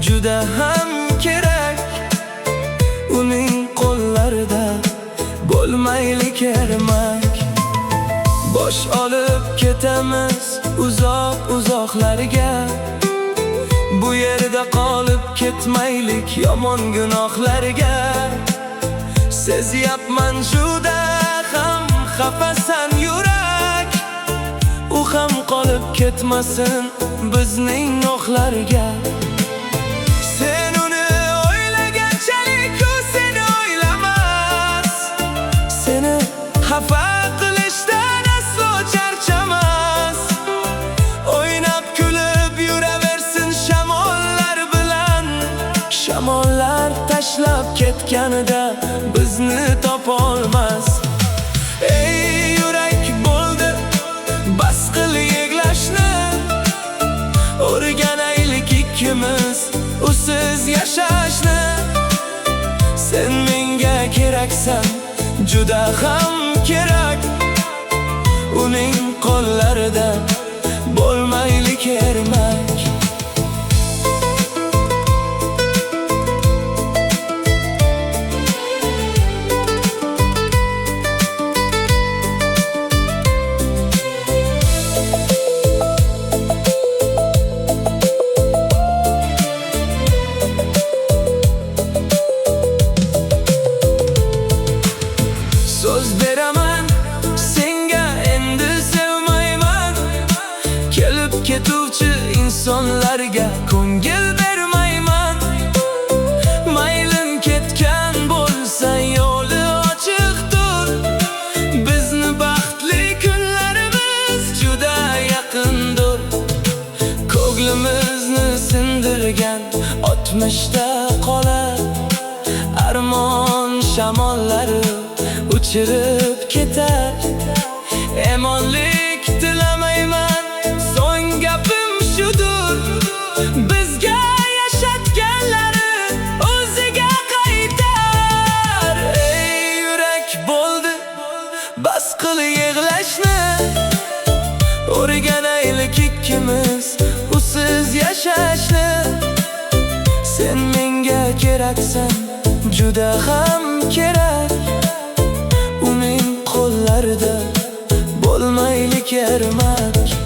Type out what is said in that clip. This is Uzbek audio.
juda ham kerak. Uning qo'llarida bo'lmaylik ermak. Bosh olib ketamiz uzoq-uzoqlarga. Bu yerda qolib ketmaylik yomon gunohlarga. Sezyapman juda ham xafasan yurak. U ham qolib ketmasin bizning noxlarga. Sen uni o'ylaganchalik u seni o'ylamas. Seni xafa qilishdan aslo charchamas. O'ynab kulib yuraversin shamollar bilan. Shamollar tashlab ketganida bizni topolmas. Ey yurak, bo'ldi bas qil yig'lashni. O'rganaylik ikkimiz usiz yashashni. Sen menga keraksan, juda ham kerak. Uning qo'llarida bo'lmaylik ermak. So'z beraman senga, endi sevmayman. Kelib ketuvchi insonlarga ko'ngil bermayman. Maylim ketgan bo'lsa yo'li ochiqdir. Bizni baxtli kunlarimiz juda yaqindir. Ko'glimizni sindirgan o'tmishda qolar. Armon shamollari uchirib ketar. Emonlik tilamayman, so'ng gapim shudur. Bizga yashatganlari o'ziga qaytar. Ey yurak, bo'ldi bas qil yig'lashni. O'rganaylik ikkimiz usiz yashashni. Sen menga keraksan, juda ham kerak. Uning qo'llarida bo'lmaylik ermak.